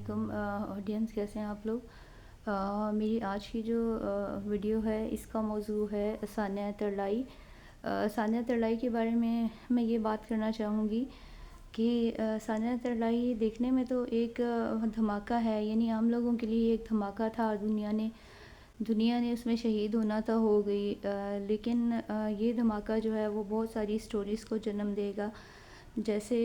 علیکم آڈینس، کیسے ہیں آپ لوگ؟ میری آج کی جو ویڈیو ہے اس کا موضوع ہے ثانیہ ترلائی۔ ثانیہ ترلائی کے بارے میں یہ بات کرنا چاہوں گی کہ ثانیہ ترلائی دیکھنے میں تو ایک دھماکہ ہے، یعنی عام لوگوں کے لیے ایک دھماکہ تھا۔ دنیا نے اس میں شہید ہونا تو ہو گئی، لیکن یہ دھماکہ جو ہے وہ بہت ساری سٹوریز کو جنم دے گا۔ جیسے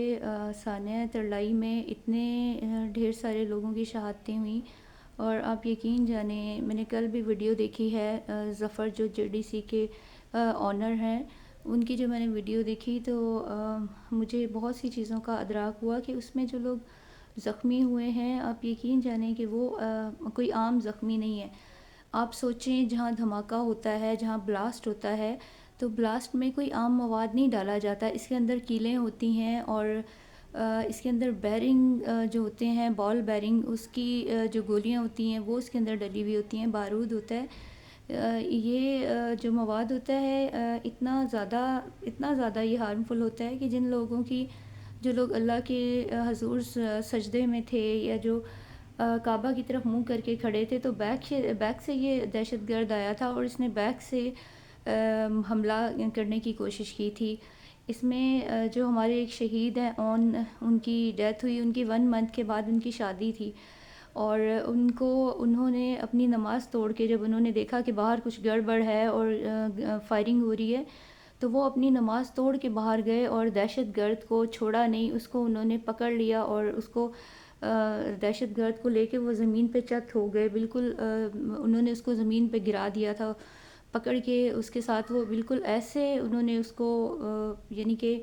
ثانیہ ترلائی میں اتنے ڈھیر سارے لوگوں کی شہادتیں ہوئیں، اور آپ یقین جانیں میں نے کل بھی ویڈیو دیکھی ہے، ظفر جو JDC کے آنر ہیں، ان کی جو میں نے ویڈیو دیکھی تو مجھے بہت سی چیزوں کا ادراک ہوا کہ اس میں جو لوگ زخمی ہوئے ہیں، آپ یقین جانیں کہ وہ کوئی عام زخمی نہیں ہے۔ آپ سوچیں، جہاں دھماکہ ہوتا ہے، جہاں بلاسٹ ہوتا ہے، تو بلاسٹ میں کوئی عام مواد نہیں ڈالا جاتا، اس کے اندر کیلیں ہوتی ہیں، اور اس کے اندر بیرنگ جو ہوتے ہیں، بال بیرنگ، اس کی جو گولیاں ہوتی ہیں وہ اس کے اندر ڈلی ہوئی ہوتی ہیں، بارود ہوتا ہے۔ یہ جو مواد ہوتا ہے اتنا زیادہ یہ ہارمفل ہوتا ہے کہ جو لوگ اللہ کے حضور سجدے میں تھے، یا جو کعبہ کی طرف منہ کر کے کھڑے تھے، تو بیک سے یہ دہشت گرد آیا تھا اور اس نے بیک سے حملہ کرنے کی کوشش کی تھی۔ اس میں جو ہمارے ایک شہید ہیں ان کی ڈیتھ ہوئی، ان کی 1 منتھ کے بعد ان کی شادی تھی، اور انہوں نے اپنی نماز توڑ کے، جب انہوں نے دیکھا کہ باہر کچھ گڑبڑ ہے اور فائرنگ ہو رہی ہے، تو وہ اپنی نماز توڑ کے باہر گئے اور دہشت گرد کو چھوڑا نہیں، اس کو انہوں نے پکڑ لیا، اور اس کو دہشت گرد کو لے کے وہ زمین پہ چت ہو گئے، بالکل انہوں نے اس کو زمین پہ گرا دیا تھا پکڑ کے۔ اس کے ساتھ وہ بالکل ایسے انہوں نے اس کو یعنی کہ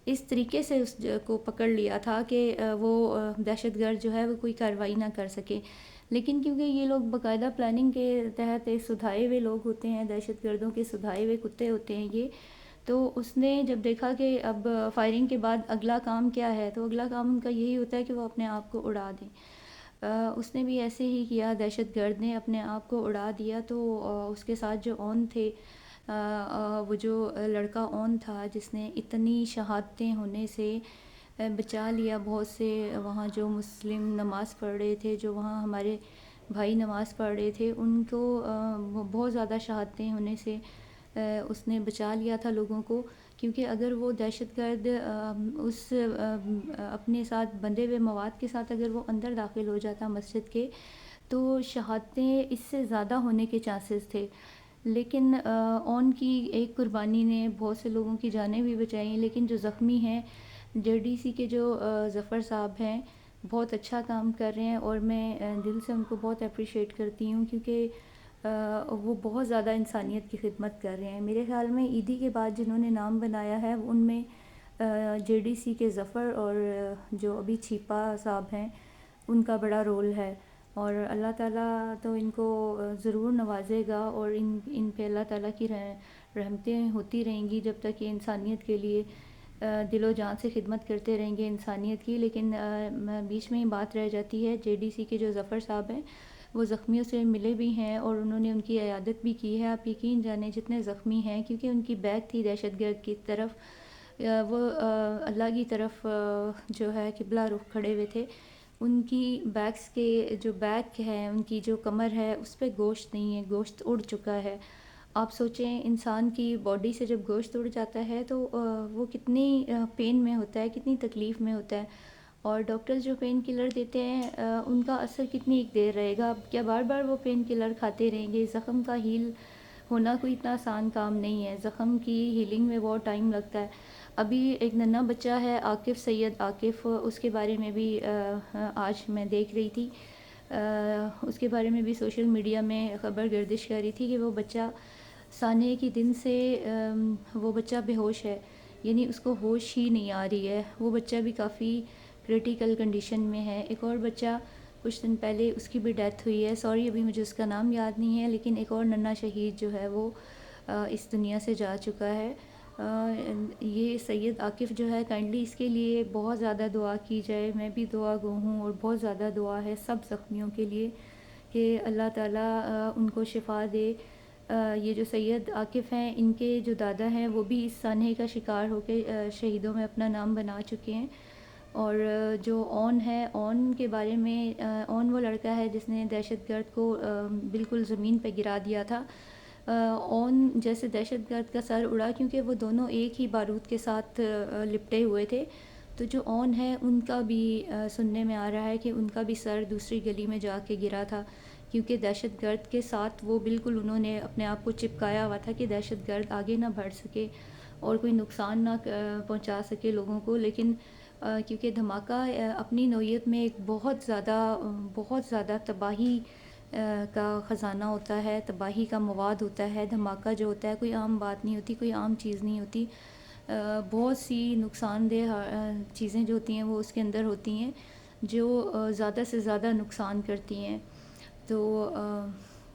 اس طریقے سے اس کو پکڑ لیا تھا کہ وہ دہشت گرد جو ہے وہ کوئی کارروائی نہ کر سکے۔ لیکن کیونکہ یہ لوگ باقاعدہ پلاننگ کے تحت سدھائے ہوئے لوگ ہوتے ہیں، دہشت گردوں کے سدھائے ہوئے کتے ہوتے ہیں یہ، تو اس نے جب دیکھا کہ اب فائرنگ کے بعد اگلا کام کیا ہے، تو اگلا کام ان کا یہی ہوتا ہے کہ وہ اپنے آپ کو اڑا دیں۔ اس نے بھی ایسے ہی کیا، دہشت گرد نے اپنے آپ کو اڑا دیا۔ تو اس کے ساتھ جو اون تھے، وہ جو لڑکا اون تھا جس نے اتنی شہادتیں ہونے سے بچا لیا بہت سے، وہاں جو مسلم نماز پڑھ رہے تھے، جو وہاں ہمارے بھائی نماز پڑھ رہے تھے، ان کو بہت زیادہ شہادتیں ہونے سے اس نے بچا لیا تھا لوگوں کو، کیونکہ اگر وہ دہشت گرد اس اپنے ساتھ بندھے ہوئے مواد کے ساتھ اگر وہ اندر داخل ہو جاتا مسجد کے، تو شہادتیں اس سے زیادہ ہونے کے چانسز تھے۔ لیکن اون کی ایک قربانی نے بہت سے لوگوں کی جانیں بھی بچائیں، لیکن جو زخمی ہیں، JDC کے جو ظفر صاحب ہیں، بہت اچھا کام کر رہے ہیں، اور میں دل سے ان کو بہت اپریشیٹ کرتی ہوں، کیونکہ وہ بہت زیادہ انسانیت کی خدمت کر رہے ہیں۔ میرے خیال میں عیدی کے بعد جنہوں نے نام بنایا ہے ان میں JDC کے ظفر اور جو ابھی چھیپا صاحب ہیں، ان کا بڑا رول ہے، اور اللہ تعالیٰ تو ان کو ضرور نوازے گا، اور ان پہ اللہ تعالیٰ کی رحمتیں ہوتی رہیں گی جب تک یہ انسانیت کے لیے دل و جان سے خدمت کرتے رہیں گے انسانیت کی۔ لیکن بیچ میں ہی بات رہ جاتی ہے، JDC کے جو ظفر صاحب ہیں وہ زخمیوں سے ملے بھی ہیں، اور انہوں نے ان کی عیادت بھی کی ہے۔ آپ یقین جانیں جتنے زخمی ہیں، کیونکہ ان کی بیک تھی دہشت گرد کی طرف، وہ اللہ کی طرف جو ہے قبلہ رخ کھڑے ہوئے تھے، ان کی بیکس کے جو بیک ہے، ان کی جو کمر ہے، اس پہ گوشت نہیں ہے، گوشت اڑ چکا ہے۔ آپ سوچیں، انسان کی باڈی سے جب گوشت اڑ جاتا ہے تو وہ کتنی پین میں ہوتا ہے، کتنی تکلیف میں ہوتا ہے، اور ڈاکٹرز جو پین کلر دیتے ہیں ان کا اثر کتنی دیر رہے گا؟ کیا بار بار وہ پین کلر کھاتے رہیں گے؟ زخم کا ہیل ہونا کوئی اتنا آسان کام نہیں ہے، زخم کی ہیلنگ میں بہت ٹائم لگتا ہے۔ ابھی ایک ننھا بچہ ہے، عاقف، سید عاقف، اس کے بارے میں بھی آج میں دیکھ رہی تھی، اس کے بارے میں بھی سوشل میڈیا میں خبر گردش کر رہی تھی کہ وہ بچہ سانحے کے دن سے وہ بچہ بے ہوش ہے، یعنی اس کو ہوش ہی نہیں آ رہی ہے۔ وہ بچہ بھی کافی کریٹیکل کنڈیشن میں ہے۔ ایک اور بچہ کچھ دن پہلے اس کی بھی ڈیتھ ہوئی ہے، سوری ابھی مجھے اس کا نام یاد نہیں ہے، لیکن ایک اور ننھا شہید جو ہے وہ اس دنیا سے جا چکا ہے۔ یہ سید عاقف جو ہے، کائنڈلی اس کے لیے بہت زیادہ دعا کی جائے، میں بھی دعا گو ہوں، اور بہت زیادہ دعا ہے سب زخمیوں کے لیے کہ اللہ تعالیٰ ان کو شفا دے۔ یہ جو سید عاقف ہیں، ان کے جو دادا ہیں وہ بھی اس سانحے کا شکار ہو کے شہیدوں میں اپنا نام بنا چکے ہیں۔ اور جو اون ہے، اون کے بارے میں، اون وہ لڑکا ہے جس نے دہشت گرد کو بالکل زمین پہ گرا دیا تھا۔ اون جیسے دہشت گرد کا سر اڑا کیونکہ وہ دونوں ایک ہی بارود کے ساتھ لپٹے ہوئے تھے، تو جو اون ہے ان کا بھی سننے میں آ رہا ہے کہ ان کا بھی سر دوسری گلی میں جا کے گرا تھا، کیونکہ دہشت گرد کے ساتھ وہ بالکل انہوں نے اپنے آپ کو چپکایا ہوا تھا کہ دہشت گرد آگے نہ بڑھ سکے اور کوئی نقصان نہ پہنچا سکے لوگوں کو۔ لیکن کیونکہ دھماکہ اپنی نوعیت میں ایک بہت زیادہ تباہی کا خزانہ ہوتا ہے، تباہی کا مواد ہوتا ہے۔ دھماکہ جو ہوتا ہے کوئی عام بات نہیں ہوتی، کوئی عام چیز نہیں ہوتی، بہت سی نقصان دہ چیزیں جو ہوتی ہیں وہ اس کے اندر ہوتی ہیں جو زیادہ سے زیادہ نقصان کرتی ہیں۔ تو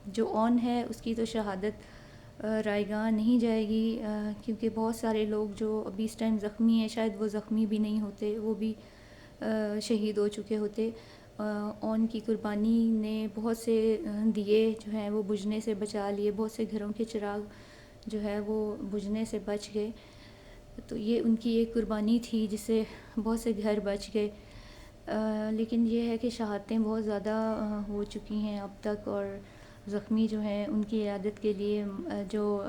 جو اون ہے اس کی تو شہادت رائے گاہ نہیں جائے گی، کیونکہ بہت سارے لوگ جو ابھی اس ٹائم زخمی ہیں شاید وہ زخمی بھی نہیں ہوتے، وہ بھی شہید ہو چکے ہوتے۔ اون کی قربانی نے بہت سے دیے جو ہیں وہ بجھنے سے بچا لیے، بہت سے گھروں کے چراغ جو ہے وہ بجھنے سے بچ گئے، تو یہ ان کی ایک قربانی تھی جس سے بہت سے گھر بچ گئے۔ لیکن یہ ہے کہ شہادتیں بہت زیادہ ہو چکی ہیں اب تک، اور زخمی جو ہیں ان کی عیادت کے لیے جو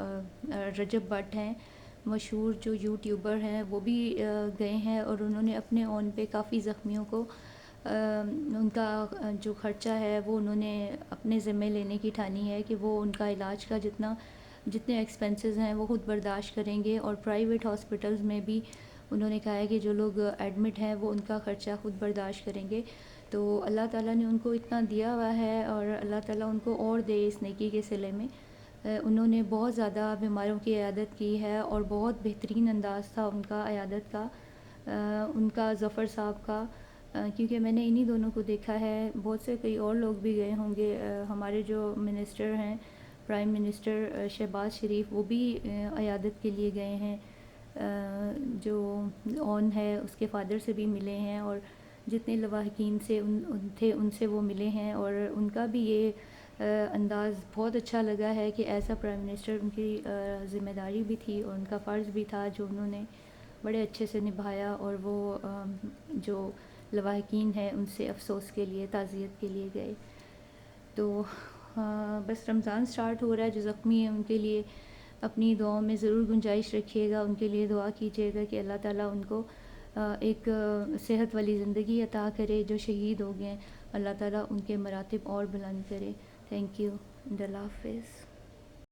رجب بٹ ہیں، مشہور جو یوٹیوبر ہیں، وہ بھی گئے ہیں اور انہوں نے اپنے اون پہ کافی زخمیوں کو ان کا جو خرچہ ہے وہ انہوں نے اپنے ذمے لینے کی ٹھانی ہے کہ وہ ان کا علاج کا جتنے ایکسپنسز ہیں وہ خود برداشت کریں گے، اور پرائیویٹ ہاسپٹلز میں بھی انہوں نے کہا ہے کہ جو لوگ ایڈمٹ ہیں وہ ان کا خرچہ خود برداشت کریں گے۔ تو اللہ تعالیٰ نے ان کو اتنا دیا ہوا ہے اور اللہ تعالیٰ ان کو اور دے اس نیکی کے صلے میں۔ انہوں نے بہت زیادہ بیماروں کی عیادت کی ہے اور بہت بہترین انداز تھا ان کا عیادت کا، ان کا ظفر صاحب کا، کیونکہ میں نے انہی دونوں کو دیکھا ہے، بہت سے کئی اور لوگ بھی گئے ہوں گے، ہمارے جو منسٹر ہیں، پرائم منسٹر شہباز شریف، وہ بھی عیادت کے لیے گئے ہیں، جو اون ہے اس کے فادر سے بھی ملے ہیں، اور جتنے لواحقین سے تھے ان سے وہ ملے ہیں، اور ان کا بھی یہ انداز بہت اچھا لگا ہے کہ ایز اے پرائم منسٹر ان کی ذمہ داری بھی تھی اور ان کا فرض بھی تھا جو انہوں نے بڑے اچھے سے نبھایا، اور وہ جو لواحقین ہیں ان سے افسوس کے لیے، تعزیت کے لیے گئے۔ تو بس رمضان سٹارٹ ہو رہا ہے، جو زخمی ہیں ان کے لیے اپنی دعاؤں میں ضرور گنجائش رکھیے گا، ان کے لیے دعا کیجیے گا کہ اللہ تعالیٰ ان کو ایک صحت والی زندگی عطا کرے، جو شہید ہو گئے اللہ تعالیٰ ان کے مراتب اور بلند کرے۔ تھینک یو، اللہ حافظ۔